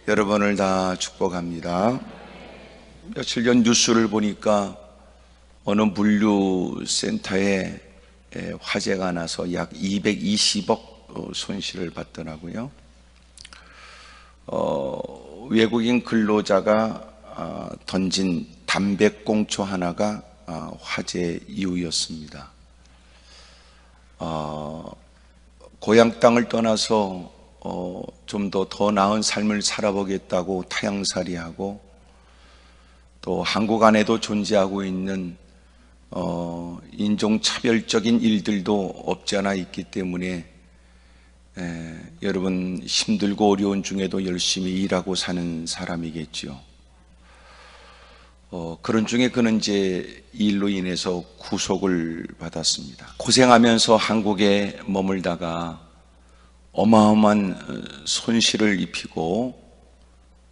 여러분을 다 축복합니다. 며칠 전 뉴스를 보니까 어느 물류센터에 화재가 나서 약 220억 손실을 봤더라고요. 외국인 근로자가 던진 담배꽁초 하나가 화재 이유였습니다. 고향 땅을 떠나서 좀 더 나은 삶을 살아보겠다고 타향살이하고 또 한국 안에도 존재하고 있는 인종차별적인 일들도 없지 않아 있기 때문에 여러분 힘들고 어려운 중에도 열심히 일하고 사는 사람이겠죠. 그런 중에 그는 이제 일로 인해서 구속을 받았습니다. 고생하면서 한국에 머물다가 어마어마한 손실을 입히고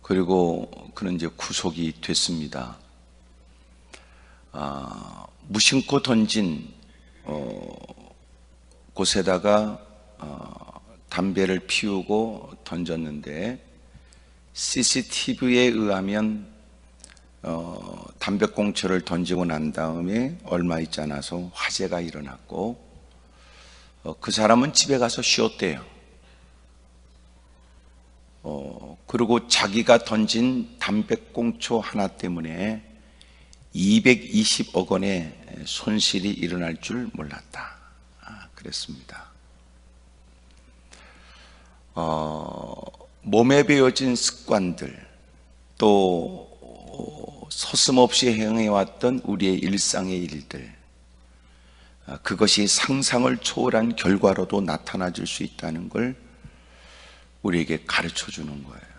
그리고 그는 이제 구속이 됐습니다. 무심코 던진 곳에다가 담배를 피우고 던졌는데 CCTV에 의하면 담배꽁초를 던지고 난 다음에 얼마 있지 않아서 화재가 일어났고 그 사람은 집에 가서 쉬었대요. 그리고 자기가 던진 담배꽁초 하나 때문에 220억 원의 손실이 일어날 줄 몰랐다. 그랬습니다. 몸에 배어진 습관들 또 서슴없이 행해왔던 우리의 일상의 일들, 그것이 상상을 초월한 결과로도 나타나 줄 수 있다는 걸 우리에게 가르쳐 주는 거예요.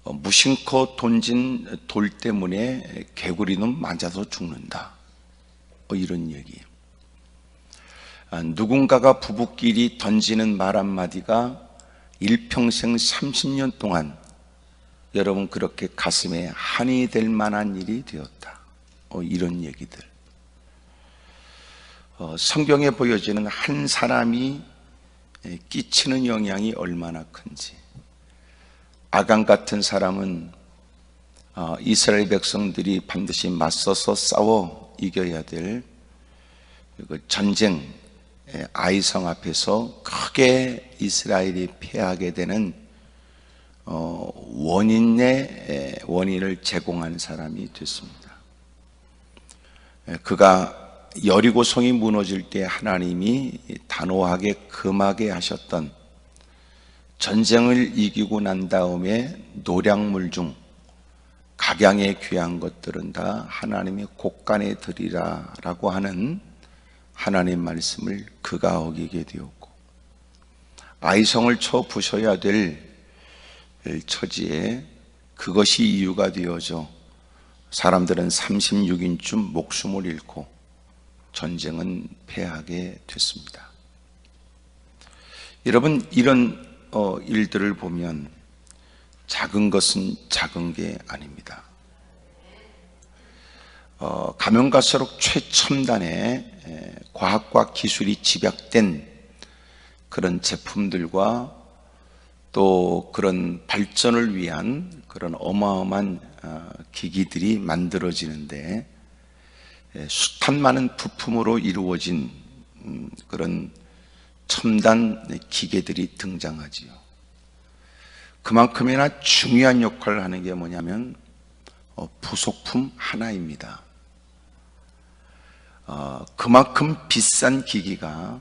무심코 던진 돌 때문에 개구리는 맞아서 죽는다. 이런 얘기. 누군가가 부부끼리 던지는 말 한마디가 일평생 30년 동안 여러분 그렇게 가슴에 한이 될 만한 일이 되었다. 이런 얘기들. 성경에 보여지는 한 사람이 끼치는 영향이 얼마나 큰지. 아간 같은 사람은 이스라엘 백성들이 반드시 맞서서 싸워 이겨야 될 전쟁 아이성 앞에서 크게 이스라엘이 패하게 되는 원인을 제공한 사람이 됐습니다. 그가 여리고성이 무너질 때 하나님이 단호하게 금하게 하셨던 전쟁을 이기고 난 다음에 노량물 중 각양에 귀한 것들은 다 하나님의 곳간에 드리라 라고 하는 하나님의 말씀을 그가 어기게 되었고, 아이성을 쳐 부셔야 될 처지에 그것이 이유가 되어져 사람들은 36인쯤 목숨을 잃고 전쟁은 패하게 됐습니다. 여러분, 이런 일들을 보면 작은 것은 작은 게 아닙니다. 가면 갈수록 최첨단의 과학과 기술이 집약된 그런 제품들과 또 그런 발전을 위한 그런 어마어마한 기기들이 만들어지는데 숱한 많은 부품으로 이루어진 그런 첨단 기계들이 등장하지요. 그만큼이나 중요한 역할을 하는 게 뭐냐면 부속품 하나입니다. 그만큼 비싼 기기가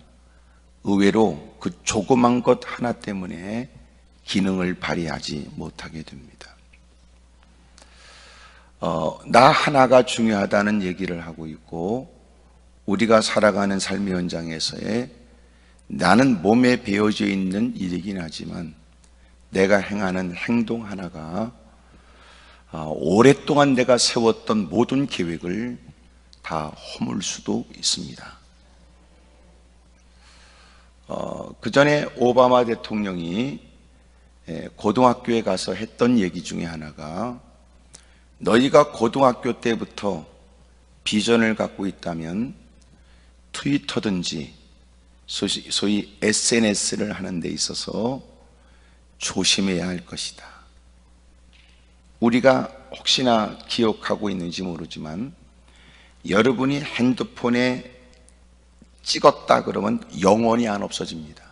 의외로 그 조그만 것 하나 때문에 기능을 발휘하지 못하게 됩니다. 나 하나가 중요하다는 얘기를 하고 있고, 우리가 살아가는 삶의 현장에서의 나는 몸에 배어져 있는 일이긴 하지만 내가 행하는 행동 하나가 오랫동안 내가 세웠던 모든 계획을 다 허물 수도 있습니다. 그 전에 오바마 대통령이 고등학교에 가서 했던 얘기 중에 하나가, 너희가 고등학교 때부터 비전을 갖고 있다면 트위터든지 소위 SNS를 하는 데 있어서 조심해야 할 것이다. 우리가 혹시나 기억하고 있는지 모르지만 여러분이 핸드폰에 찍었다 그러면 영원히 안 없어집니다.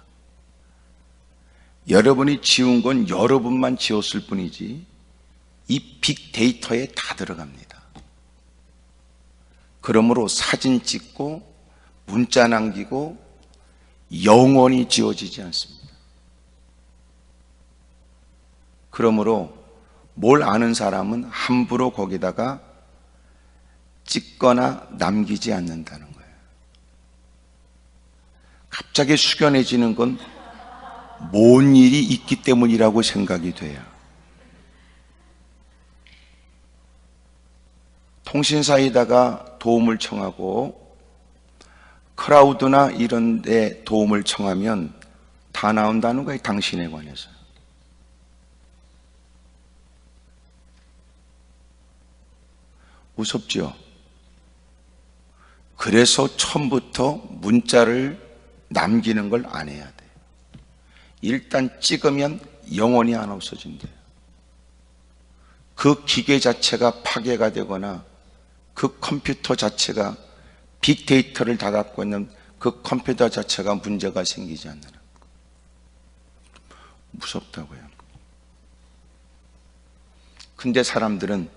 여러분이 지운 건 여러분만 지웠을 뿐이지 이 빅데이터에 다 들어갑니다. 그러므로 사진 찍고 문자 남기고 영원히 지워지지 않습니다. 그러므로 뭘 아는 사람은 함부로 거기다가 찍거나 남기지 않는다는 거예요. 갑자기 숙연해지는 건 뭔 일이 있기 때문이라고 생각이 돼요. 통신사에다가 도움을 청하고 크라우드나 이런 데 도움을 청하면 다 나온다는 거예요. 당신에 관해서. 무섭죠? 그래서 처음부터 문자를 남기는 걸 안 해야 돼요. 일단 찍으면 영원히 안 없어진대요. 그 기계 자체가 파괴가 되거나 그 컴퓨터 자체가 빅데이터를 다 갖고 있는 그 컴퓨터 자체가 문제가 생기지 않는 거. 무섭다고요. 근데 사람들은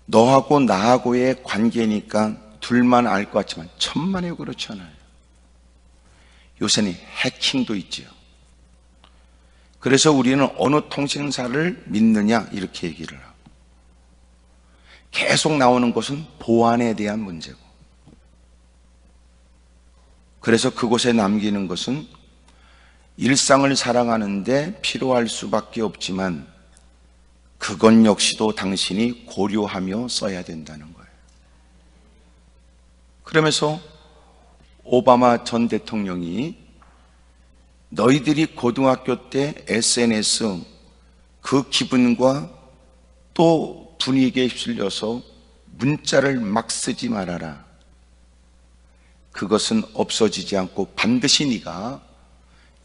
너하고 나하고의 관계니까 둘만 알 것 같지만 천만에 그렇지 않아요. 요새는 해킹도 있지요. 그래서 우리는 어느 통신사를 믿느냐 이렇게 얘기를 하고 계속 나오는 것은 보안에 대한 문제고, 그래서 그곳에 남기는 것은 일상을 살아가는데 필요할 수밖에 없지만 그것 역시도 당신이 고려하며 써야 된다는 거예요. 그러면서 오바마 전 대통령이 너희들이 고등학교 때 SNS 그 기분과 또 분위기에 휩쓸려서 문자를 막 쓰지 말아라. 그것은 없어지지 않고 반드시 네가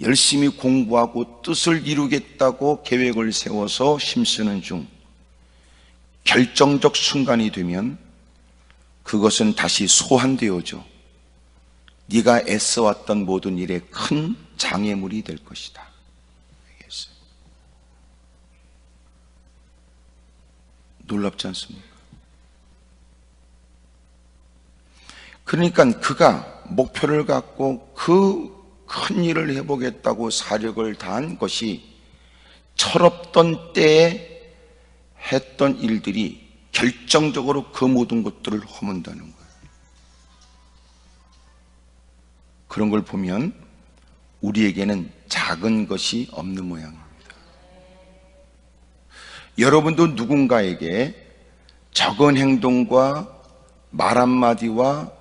열심히 공부하고 뜻을 이루겠다고 계획을 세워서 힘쓰는 중 결정적 순간이 되면 그것은 다시 소환되어져 네가 애써왔던 모든 일에 큰 장애물이 될 것이다. 알겠어요? 놀랍지 않습니까? 그러니까 그가 목표를 갖고 그 큰 일을 해보겠다고 사력을 다한 것이 철없던 때에 했던 일들이 결정적으로 그 모든 것들을 허문다는 거예요. 그런 걸 보면 우리에게는 작은 것이 없는 모양입니다. 여러분도 누군가에게 적은 행동과 말 한마디와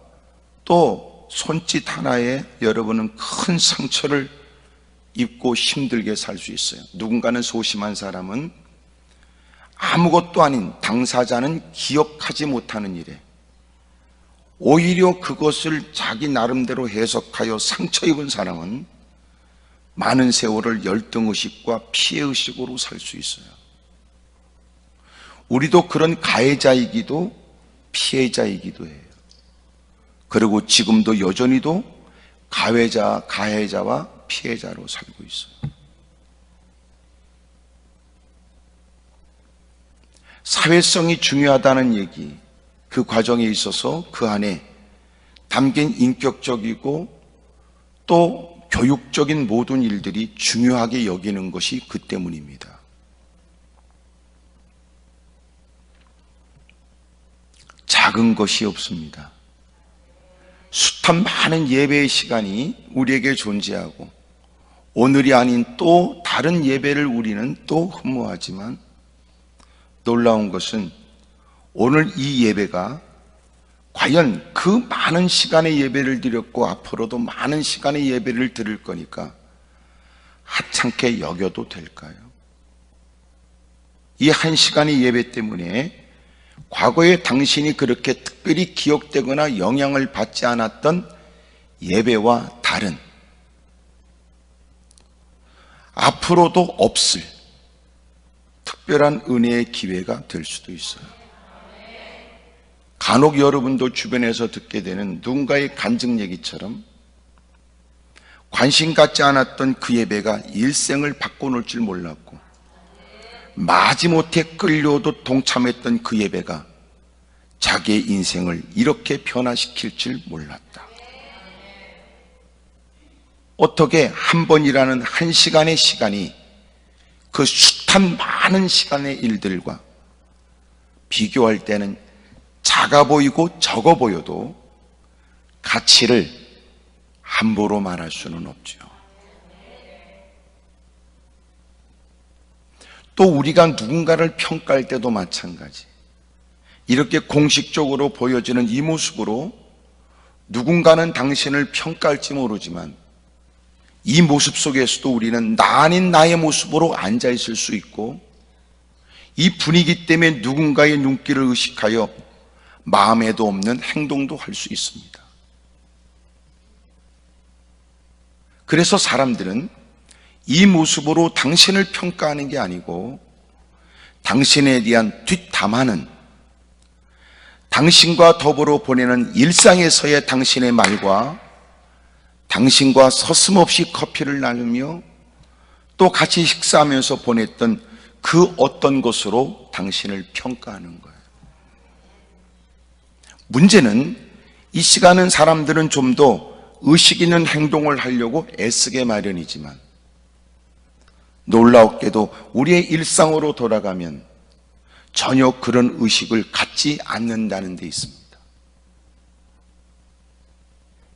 또 손짓 하나에 여러분은 큰 상처를 입고 힘들게 살 수 있어요. 누군가는 소심한 사람은 아무것도 아닌 당사자는 기억하지 못하는 일에 오히려 그것을 자기 나름대로 해석하여 상처 입은 사람은 많은 세월을 열등의식과 피해의식으로 살 수 있어요. 우리도 그런 가해자이기도 피해자이기도 해요. 그리고 지금도 여전히도 가해자와 피해자로 살고 있어요. 사회성이 중요하다는 얘기, 그 과정에 있어서 그 안에 담긴 인격적이고 또 교육적인 모든 일들이 중요하게 여기는 것이 그 때문입니다. 작은 것이 없습니다. 숱한 많은 예배의 시간이 우리에게 존재하고 오늘이 아닌 또 다른 예배를 우리는 또 흠모하지만 놀라운 것은 오늘 이 예배가 과연 그 많은 시간의 예배를 드렸고 앞으로도 많은 시간의 예배를 드릴 거니까 하찮게 여겨도 될까요? 이 한 시간의 예배 때문에 과거에 당신이 그렇게 특별히 기억되거나 영향을 받지 않았던 예배와 다른, 앞으로도 없을 특별한 은혜의 기회가 될 수도 있어요. 간혹 여러분도 주변에서 듣게 되는 누군가의 간증 얘기처럼 관심 갖지 않았던 그 예배가 일생을 바꿔놓을 줄 몰랐고, 마지못해 끌려도 동참했던 그 예배가 자기의 인생을 이렇게 변화시킬 줄 몰랐다. 어떻게 한 번이라는 한 시간의 시간이 그 숱한 많은 시간의 일들과 비교할 때는 작아 보이고 적어 보여도 가치를 함부로 말할 수는 없죠. 또 우리가 누군가를 평가할 때도 마찬가지. 이렇게 공식적으로 보여지는 이 모습으로 누군가는 당신을 평가할지 모르지만 이 모습 속에서도 우리는 나 아닌 나의 모습으로 앉아 있을 수 있고, 이 분위기 때문에 누군가의 눈길을 의식하여 마음에도 없는 행동도 할 수 있습니다. 그래서 사람들은 이 모습으로 당신을 평가하는 게 아니고, 당신에 대한 뒷담화는 당신과 더불어 보내는 일상에서의 당신의 말과 당신과 서슴없이 커피를 나누며 또 같이 식사하면서 보냈던 그 어떤 것으로 당신을 평가하는 거예요. 문제는 이 시간은 사람들은 좀 더 의식 있는 행동을 하려고 애쓰게 마련이지만, 놀라웠게도 우리의 일상으로 돌아가면 전혀 그런 의식을 갖지 않는다는 데 있습니다.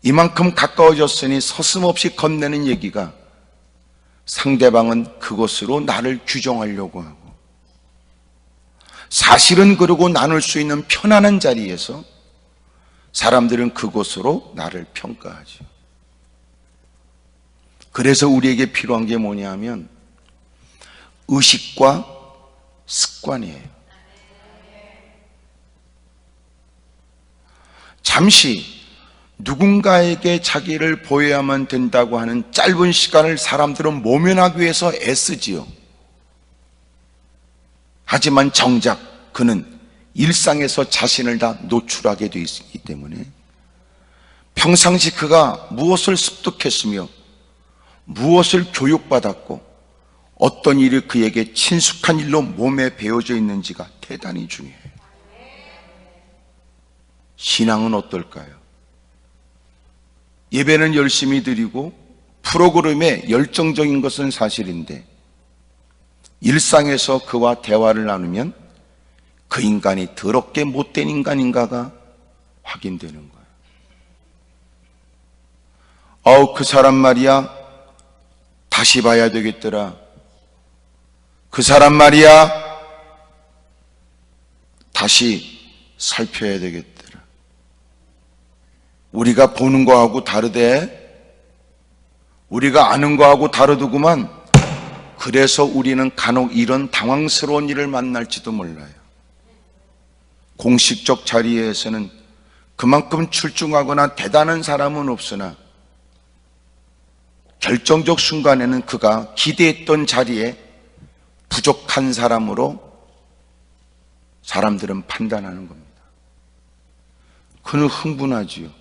이만큼 가까워졌으니 서슴없이 건네는 얘기가 상대방은 그것으로 나를 규정하려고 하고, 사실은 그러고 나눌 수 있는 편안한 자리에서 사람들은 그것으로 나를 평가하죠. 그래서 우리에게 필요한 게 뭐냐 하면 의식과 습관이에요. 잠시 누군가에게 자기를 보여야만 된다고 하는 짧은 시간을 사람들은 모면하기 위해서 애쓰지요. 하지만 정작 그는 일상에서 자신을 다 노출하게 되어 있기 때문에 평상시 그가 무엇을 습득했으며 무엇을 교육받았고 어떤 일이 그에게 친숙한 일로 몸에 배어져 있는지가 대단히 중요해요. 신앙은 어떨까요? 예배는 열심히 드리고 프로그램에 열정적인 것은 사실인데, 일상에서 그와 대화를 나누면 그 인간이 더럽게 못된 인간인가가 확인되는 거예요. 그 사람 말이야, 다시 봐야 되겠더라. 그 사람 말이야, 다시 살펴야 되겠더라. 우리가 보는 거하고 다르대. 우리가 아는 거하고 다르더구만. 그래서 우리는 간혹 이런 당황스러운 일을 만날지도 몰라요. 공식적 자리에서는 그만큼 출중하거나 대단한 사람은 없으나 결정적 순간에는 그가 기대했던 자리에 부족한 사람으로 사람들은 판단하는 겁니다. 그는 흥분하지요.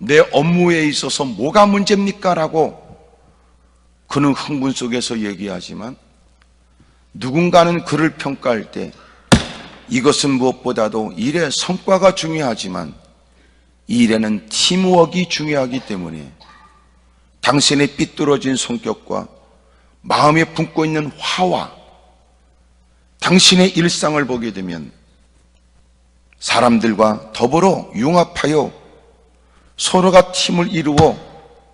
내 업무에 있어서 뭐가 문제입니까? 라고 그는 흥분 속에서 얘기하지만, 누군가는 그를 평가할 때 이것은 무엇보다도 일의 성과가 중요하지만 이 일에는 팀워크가 중요하기 때문에 당신의 삐뚤어진 성격과 마음에 품고 있는 화와 당신의 일상을 보게 되면 사람들과 더불어 융합하여 서로가 팀을 이루어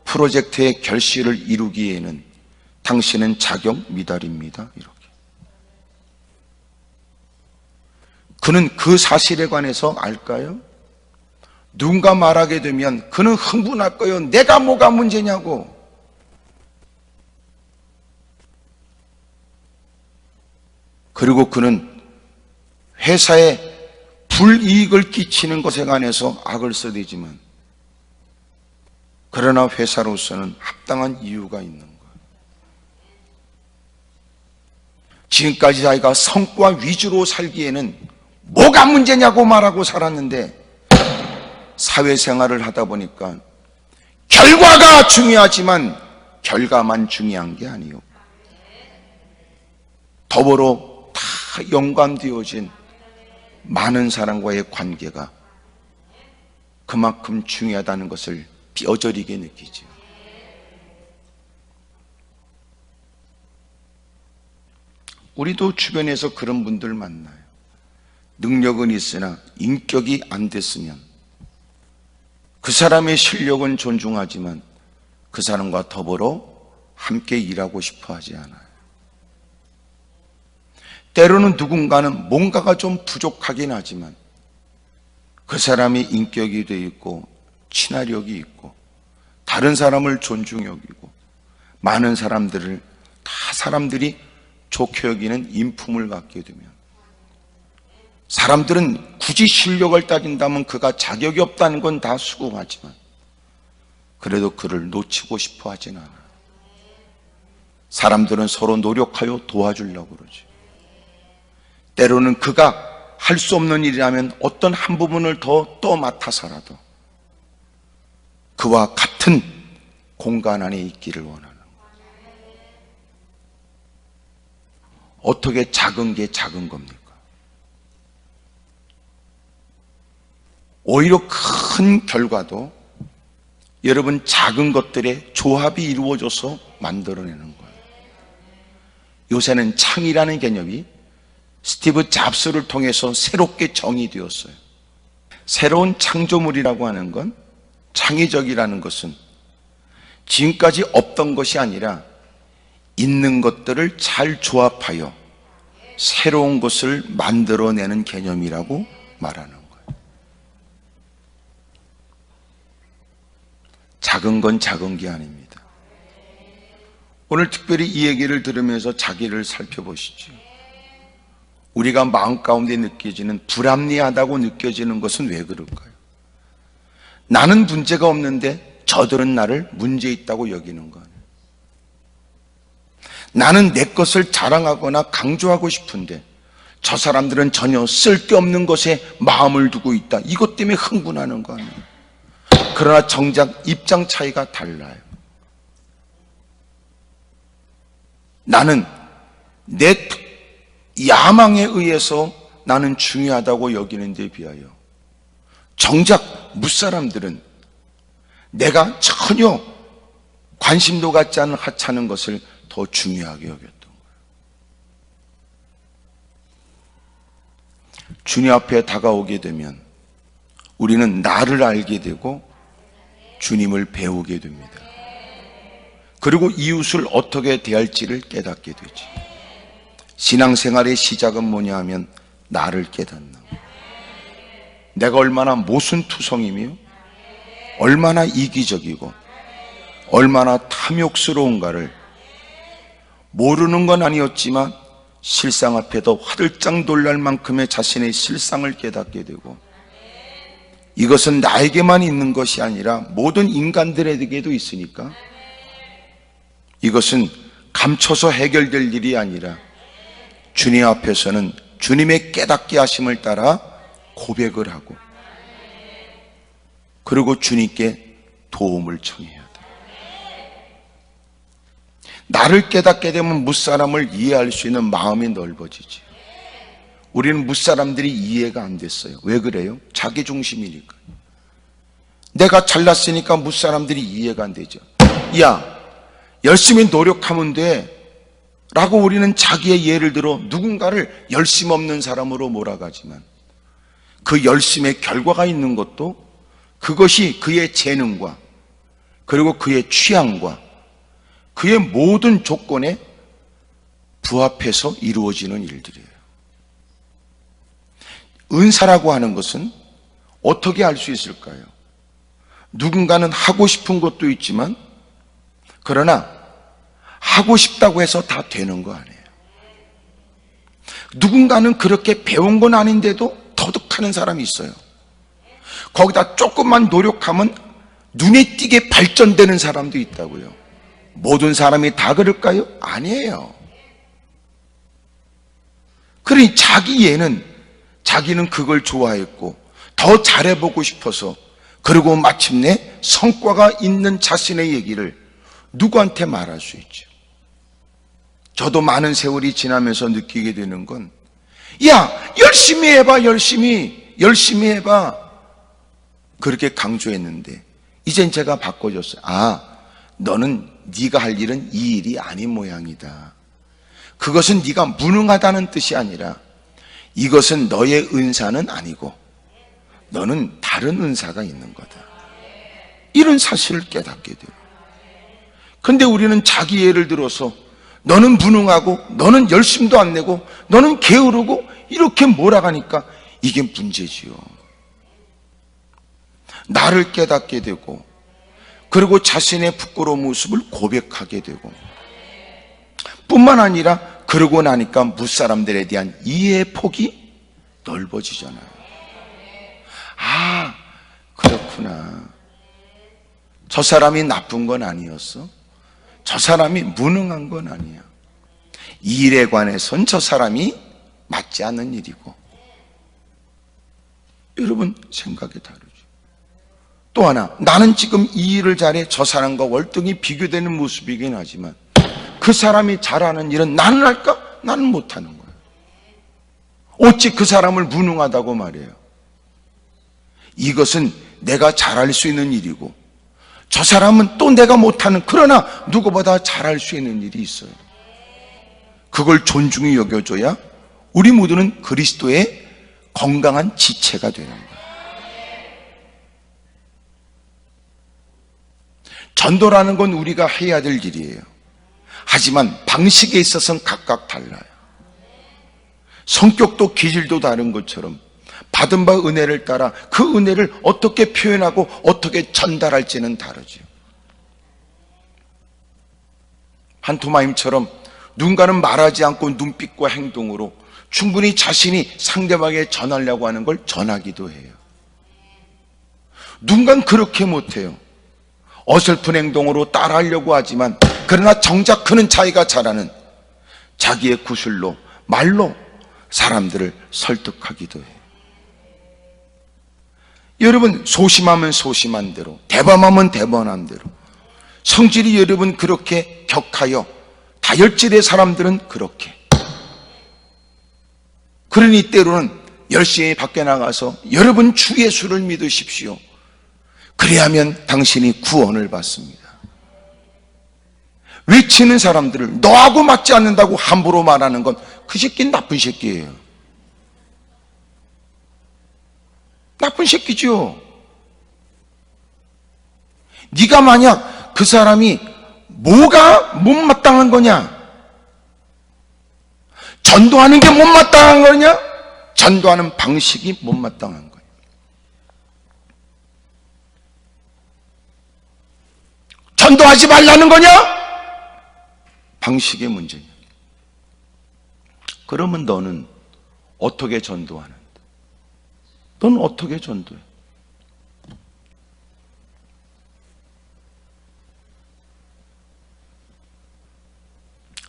프로젝트의 결실을 이루기에는 당신은 자격 미달입니다. 이렇게. 그는 그 사실에 관해서 알까요? 누군가 말하게 되면 그는 흥분할 거예요. 내가 뭐가 문제냐고. 그리고 그는 회사에 불이익을 끼치는 것에 관해서 악을 써대지만, 그러나 회사로서는 합당한 이유가 있는 거예요. 지금까지 자기가 성과 위주로 살기에는 뭐가 문제냐고 말하고 살았는데 사회생활을 하다 보니까 결과가 중요하지만 결과만 중요한 게 아니요, 더불어 다 연관되어진 많은 사람과의 관계가 그만큼 중요하다는 것을 뼈저리게 느끼죠. 우리도 주변에서 그런 분들 만나요. 능력은 있으나 인격이 안 됐으면 그 사람의 실력은 존중하지만 그 사람과 더불어 함께 일하고 싶어 하지 않아요. 때로는 누군가는 뭔가가 좀 부족하긴 하지만 그 사람이 인격이 돼 있고 친화력이 있고 다른 사람을 존중 여기고 많은 사람들을 다 사람들이 좋게 여기는 인품을 갖게 되면 사람들은 굳이 실력을 따진다면 그가 자격이 없다는 건 다 수긍하지만 그래도 그를 놓치고 싶어 하진 않아요. 사람들은 서로 노력하여 도와주려고 그러죠. 때로는 그가 할 수 없는 일이라면 어떤 한 부분을 더 떠맡아서라도 그와 같은 공간 안에 있기를 원하는 거예요. 어떻게 작은 게 작은 겁니까? 오히려 큰 결과도 여러분 작은 것들의 조합이 이루어져서 만들어내는 거예요. 요새는 창이라는 개념이 스티브 잡스를 통해서 새롭게 정의되었어요. 새로운 창조물이라고 하는 건, 창의적이라는 것은 지금까지 없던 것이 아니라 있는 것들을 잘 조합하여 새로운 것을 만들어내는 개념이라고 말하는 거예요. 작은 건 작은 게 아닙니다. 오늘 특별히 이 얘기를 들으면서 자기를 살펴보시죠. 우리가 마음 가운데 느껴지는 불합리하다고 느껴지는 것은 왜 그럴까요? 나는 문제가 없는데 저들은 나를 문제 있다고 여기는 거 아니에요. 나는 내 것을 자랑하거나 강조하고 싶은데 저 사람들은 전혀 쓸데없는 것에 마음을 두고 있다, 이것 때문에 흥분하는 거 아니에요. 그러나 정작 입장 차이가 달라요. 나는 내 야망에 의해서 나는 중요하다고 여기는 데 비하여 정작 무사람들은 내가 전혀 관심도 갖지 않은 하찮은 것을 더 중요하게 여겼던 거예요. 주님 앞에 다가오게 되면 우리는 나를 알게 되고 주님을 배우게 됩니다. 그리고 이웃을 어떻게 대할지를 깨닫게 되지. 신앙생활의 시작은 뭐냐 하면 나를 깨닫는 거예요. 내가 얼마나 모순투성이며 얼마나 이기적이고 얼마나 탐욕스러운가를 모르는 건 아니었지만 실상 앞에도 화들짝 놀랄 만큼의 자신의 실상을 깨닫게 되고, 이것은 나에게만 있는 것이 아니라 모든 인간들에게도 있으니까 이것은 감춰서 해결될 일이 아니라 주님 앞에서는 주님의 깨닫게 하심을 따라 고백을 하고 그리고 주님께 도움을 청해야 돼. 나를 깨닫게 되면 무사람을 이해할 수 있는 마음이 넓어지지. 우리는 무사람들이 이해가 안 됐어요. 왜 그래요? 자기중심이니까. 내가 잘났으니까 무사람들이 이해가 안 되죠. 야, 열심히 노력하면 돼 라고 우리는 자기의 예를 들어 누군가를 열심 없는 사람으로 몰아가지만 그 열심의 결과가 있는 것도 그것이 그의 재능과 그리고 그의 취향과 그의 모든 조건에 부합해서 이루어지는 일들이에요. 은사라고 하는 것은 어떻게 알 수 있을까요? 누군가는 하고 싶은 것도 있지만 그러나 하고 싶다고 해서 다 되는 거 아니에요. 누군가는 그렇게 배운 건 아닌데도 터득하는 사람이 있어요. 거기다 조금만 노력하면 눈에 띄게 발전되는 사람도 있다고요. 모든 사람이 다 그럴까요? 아니에요. 그러니 자기는 그걸 좋아했고 더 잘해보고 싶어서, 그리고 마침내 성과가 있는 자신의 얘기를 누구한테 말할 수 있죠? 저도 많은 세월이 지나면서 느끼게 되는 건, 야, 열심히 해봐, 열심히 해봐, 그렇게 강조했는데 이젠 제가 바꿔줬어요. 너는 네가 할 일은 이 일이 아닌 모양이다. 그것은 네가 무능하다는 뜻이 아니라 이것은 너의 은사는 아니고 너는 다른 은사가 있는 거다. 이런 사실을 깨닫게 돼요. 근데 우리는 자기 예를 들어서 너는 무능하고 너는 열심도 안 내고 너는 게으르고 이렇게 몰아가니까 이게 문제지요. 나를 깨닫게 되고, 그리고 자신의 부끄러운 모습을 고백하게 되고, 뿐만 아니라 그러고 나니까 무사람들에 대한 이해의 폭이 넓어지잖아요. 그렇구나. 저 사람이 나쁜 건 아니었어. 저 사람이 무능한 건 아니야. 이 일에 관해선 저 사람이 맞지 않는 일이고. 여러분, 생각이 다르죠. 또 하나, 나는 지금 이 일을 잘해 저 사람과 월등히 비교되는 모습이긴 하지만 그 사람이 잘하는 일은 나는 할까? 나는 못하는 거예요. 어찌 그 사람을 무능하다고 말해요? 이것은 내가 잘할 수 있는 일이고, 저 사람은 또 내가 못하는, 그러나 누구보다 잘할 수 있는 일이 있어요. 그걸 존중히 여겨줘야 우리 모두는 그리스도의 건강한 지체가 되는 거예요. 전도라는 건 우리가 해야 될 일이에요. 하지만 방식에 있어서는 각각 달라요. 성격도 기질도 다른 것처럼 받은 바 은혜를 따라 그 은혜를 어떻게 표현하고 어떻게 전달할지는 다르죠. 판토마임처럼 누군가는 말하지 않고 눈빛과 행동으로 충분히 자신이 상대방에게 전하려고 하는 걸 전하기도 해요. 누군가는 그렇게 못해요. 어설픈 행동으로 따라하려고 하지만 그러나 정작 그는 자기가 잘하는 자기의 구슬로, 말로 사람들을 설득하기도 해요. 여러분, 소심하면 소심한 대로, 대범하면 대범한 대로, 성질이 여러분 그렇게 격하여 다혈질의 사람들은 그렇게. 그러니 때로는 열심히 밖에 나가서 여러분 주 예수를 믿으십시오. 그래야면 당신이 구원을 받습니다. 외치는 사람들을 너하고 맞지 않는다고 함부로 말하는 건 그 새끼는 나쁜 새끼예요. 나쁜 새끼죠. 네가 만약 그 사람이 뭐가 못마땅한 거냐? 전도하는 게 못마땅한 거냐? 전도하는 방식이 못마땅한 거예요. 전도하지 말라는 거냐? 방식의 문제냐? 그러면 너는 어떻게 전도하는데? 넌 어떻게 전도해?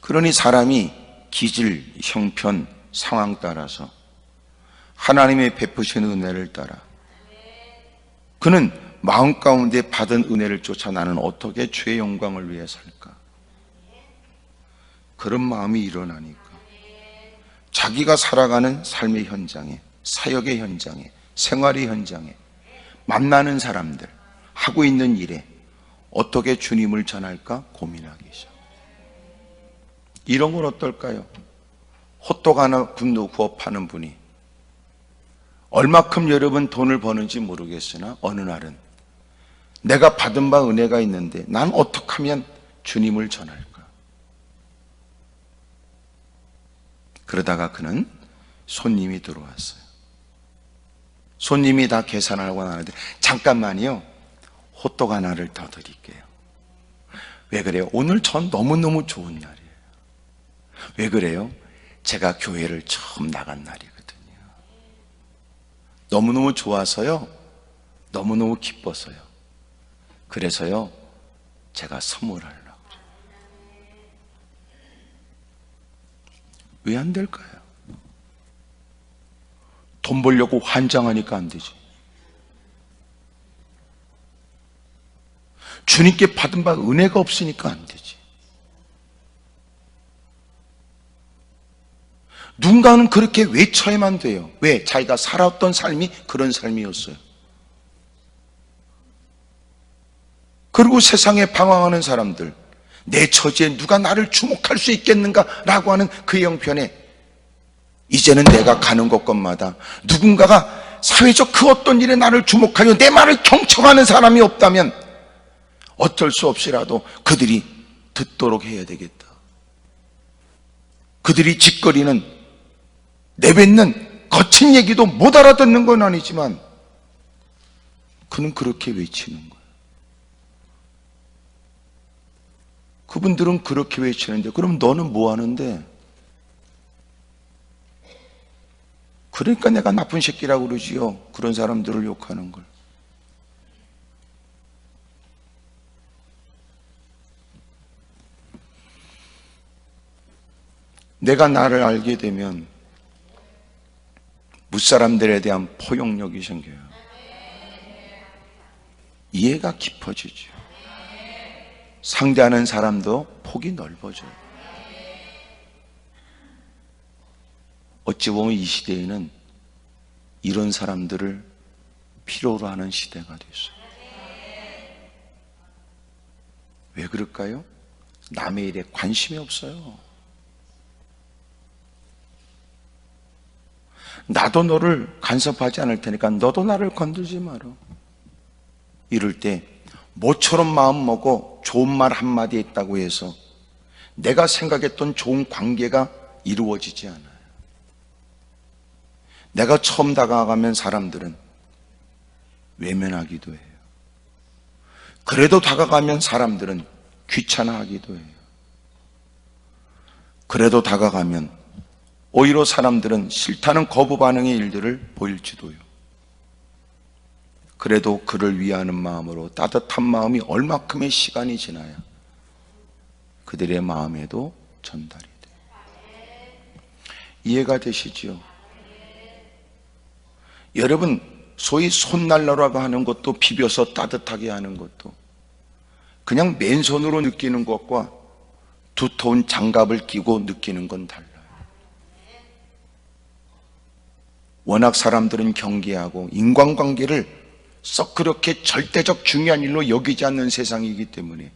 그러니 사람이 기질, 형편, 상황 따라서 하나님의 베푸신 은혜를 따라 그는 마음 가운데 받은 은혜를 쫓아 나는 어떻게 주의 영광을 위해 살까? 그런 마음이 일어나니까 자기가 살아가는 삶의 현장에, 사역의 현장에, 생활의 현장에, 만나는 사람들, 하고 있는 일에 어떻게 주님을 전할까 고민하기 시작. 이런 건 어떨까요? 호떡 하나 분노 구워 파는 분이 얼마큼 여러분 돈을 버는지 모르겠으나 어느 날은 내가 받은 바 은혜가 있는데 난 어떻게 하면 주님을 전할까? 그러다가 그는 손님이 들어왔어요. 손님이 다 계산하고 나는데 잠깐만요. 호떡 하나를 더 드릴게요. 왜 그래요? 오늘 전 너무너무 좋은 날이에요. 왜 그래요? 제가 교회를 처음 나간 날이거든요. 너무너무 좋아서요. 너무너무 기뻐서요. 그래서요. 제가 선물하려고 그래요. 왜 안 될까요? 돈 벌려고 환장하니까 안 되지. 주님께 받은 바 은혜가 없으니까 안 되지. 누군가는 그렇게 외쳐야만 돼요. 왜? 자기가 살았던 삶이 그런 삶이었어요. 그리고 세상에 방황하는 사람들, 내 처지에 누가 나를 주목할 수 있겠는가라고 하는 그 형편에 이제는 내가 가는 곳곳마다 누군가가 사회적 그 어떤 일에 나를 주목하여 내 말을 경청하는 사람이 없다면 어쩔 수 없이라도 그들이 듣도록 해야 되겠다. 그들이 짓거리는 내뱉는 거친 얘기도 못 알아듣는 건 아니지만 그는 그렇게 외치는 거예요. 그분들은 그렇게 외치는데 그럼 너는 뭐 하는데? 그러니까 내가 나쁜 새끼라고 그러지요. 그런 사람들을 욕하는 걸. 내가 나를 알게 되면 무사람들에 대한 포용력이 생겨요. 이해가 깊어지죠. 상대하는 사람도 폭이 넓어져요. 어찌 보면 이 시대에는 이런 사람들을 필요로 하는 시대가 됐어요. 왜 그럴까요? 남의 일에 관심이 없어요. 나도 너를 간섭하지 않을 테니까 너도 나를 건들지 마라. 이럴 때 모처럼 마음 먹고 좋은 말 한마디 했다고 해서 내가 생각했던 좋은 관계가 이루어지지 않아요. 내가 처음 다가가면 사람들은 외면하기도 해요. 그래도 다가가면 사람들은 귀찮아하기도 해요. 그래도 다가가면 오히려 사람들은 싫다는 거부 반응의 일들을 보일지도요. 그래도 그를 위하는 마음으로 따뜻한 마음이 얼마큼의 시간이 지나야 그들의 마음에도 전달이 돼요. 이해가 되시죠? 여러분, 소위 손난로라고 하는 것도 비벼서 따뜻하게 하는 것도 그냥 맨손으로 느끼는 것과 두터운 장갑을 끼고 느끼는 건 달라요. 워낙 사람들은 경계하고 인간관계를 썩 그렇게 절대적 중요한 일로 여기지 않는 세상이기 때문에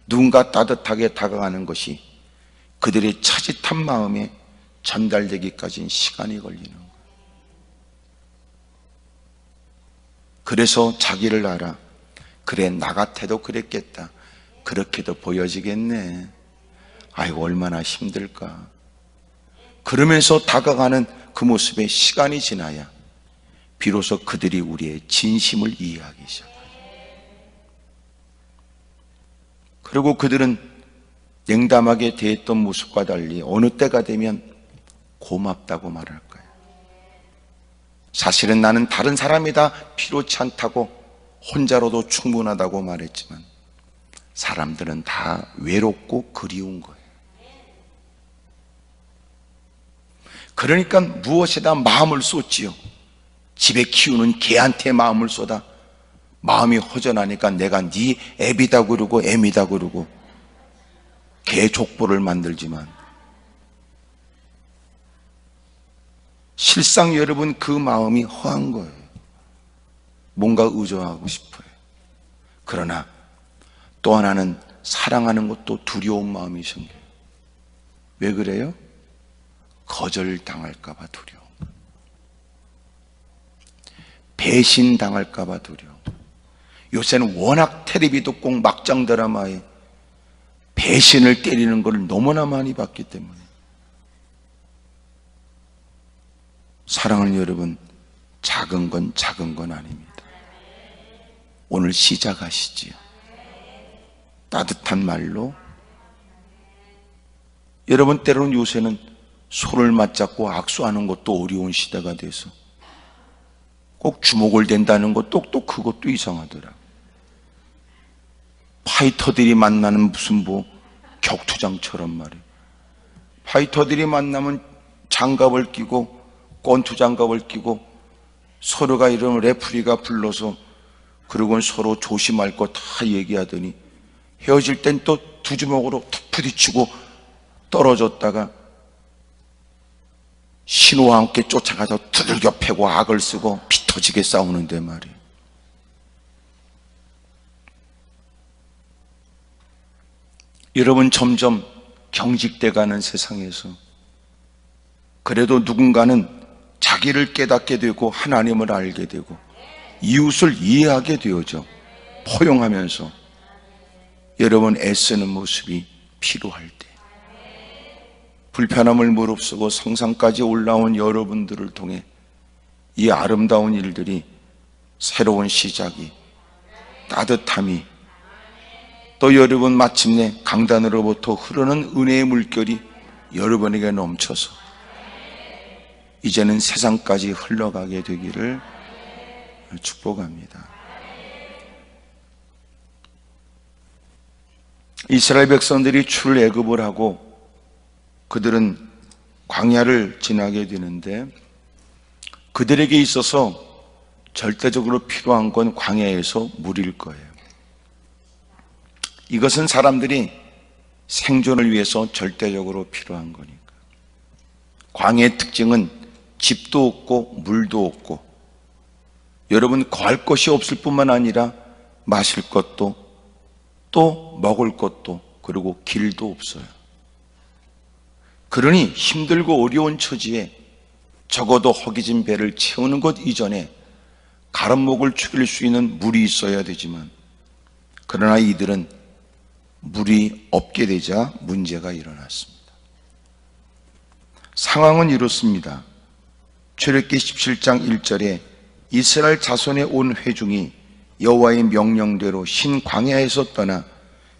누군가 따뜻하게 다가가는 것이 그들의 차짓한 마음에 전달되기까지는 시간이 걸리는 거예요. 그래서 자기를 알아. 그래, 나 같아도 그랬겠다. 그렇게도 보여지겠네. 아이고, 얼마나 힘들까. 그러면서 다가가는 그 모습에 시간이 지나야 비로소 그들이 우리의 진심을 이해하기 시작해요. 그리고 그들은 냉담하게 대했던 모습과 달리 어느 때가 되면 고맙다고 말할 거예요. 사실은 나는 다른 사람이 다 필요치 않다고 혼자로도 충분하다고 말했지만 사람들은 다 외롭고 그리운 거예요. 그러니까 무엇에다 마음을 쏟지요. 집에 키우는 개한테 마음을 쏟아. 마음이 허전하니까 내가 네 애비다 그러고 애미다 그러고 개 족보를 만들지만 실상 여러분 그 마음이 허한 거예요. 뭔가 의존하고 싶어요. 그러나 또 하나는 사랑하는 것도 두려운 마음이 생겨요. 왜 그래요? 거절당할까 봐 두려워. 배신당할까 봐 두려워. 요새는 워낙 텔레비도 꼭 막장 드라마에 배신을 때리는 걸 너무나 많이 봤기 때문에. 사랑하는 여러분, 작은 건 아닙니다. 오늘 시작하시지요. 따뜻한 말로. 여러분, 때로는 요새는 손을 맞잡고 악수하는 것도 어려운 시대가 돼서 꼭 주목을 댄다는 것도 또 그것도 이상하더라. 파이터들이 만나는 무슨 격투장처럼 말이에요. 파이터들이 만나면 장갑을 끼고 권투 장갑을 끼고 서로가 이러면 레프리가 불러서 그러고는 서로 조심할 거 다 얘기하더니 헤어질 땐 또 두 주먹으로 툭 부딪히고 떨어졌다가 신호와 함께 쫓아가서 두들겨 패고 악을 쓰고 피 터지게 싸우는데 말이에요. 여러분, 점점 경직돼가는 세상에서 그래도 누군가는 자기를 깨닫게 되고 하나님을 알게 되고 이웃을 이해하게 되어져 포용하면서 여러분 애쓰는 모습이 필요할 때, 불편함을 무릅쓰고 성상까지 올라온 여러분들을 통해 이 아름다운 일들이 새로운 시작이, 따뜻함이, 또 여러분 마침내 강단으로부터 흐르는 은혜의 물결이 여러분에게 넘쳐서 이제는 세상까지 흘러가게 되기를 축복합니다. 이스라엘 백성들이 출애굽을 하고 그들은 광야를 지나게 되는데 그들에게 있어서 절대적으로 필요한 건 광야에서 물일 거예요. 이것은 사람들이 생존을 위해서 절대적으로 필요한 거니까. 광야의 특징은 집도 없고 물도 없고 여러분 거할 것이 없을 뿐만 아니라 마실 것도 또 먹을 것도 그리고 길도 없어요. 그러니 힘들고 어려운 처지에 적어도 허기진 배를 채우는 것 이전에 가름목을 축일 수 있는 물이 있어야 되지만 그러나 이들은 물이 없게 되자 문제가 일어났습니다. 상황은 이렇습니다. 출애굽기 17장 1절에 이스라엘 자손의 온 회중이 여호와의 명령대로 신광야에서 떠나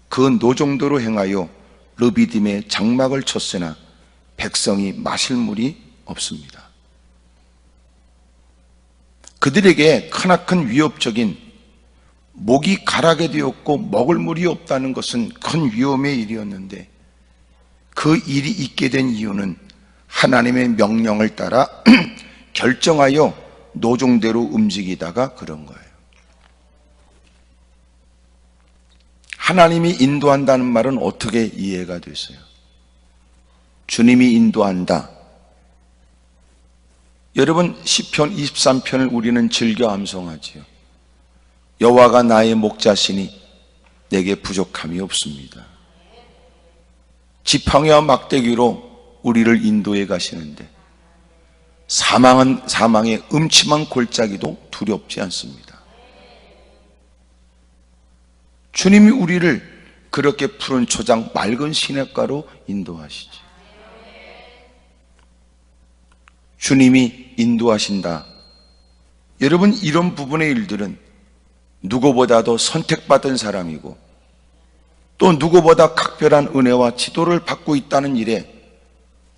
그 노정도로 행하여 르비딤에 장막을 쳤으나 백성이 마실 물이 없습니다. 그들에게 크나큰 위협적인 목이 가라게 되었고 먹을 물이 없다는 것은 큰 위험의 일이었는데 그 일이 있게 된 이유는 하나님의 명령을 따라 결정하여 노종대로 움직이다가 그런 거예요. 하나님이 인도한다는 말은 어떻게 이해가 됐어요? 주님이 인도한다. 여러분 시편 23편을 우리는 즐겨 암송하지요. 여호와가 나의 목자시니 내게 부족함이 없습니다. 지팡이와 막대기로 우리를 인도해 가시는데 사망의 음침한 골짜기도 두렵지 않습니다. 주님이 우리를 그렇게 푸른 초장 맑은 시냇가로 인도하시지. 주님이 인도하신다. 여러분 이런 부분의 일들은 누구보다도 선택받은 사람이고 또 누구보다 각별한 은혜와 지도를 받고 있다는 일에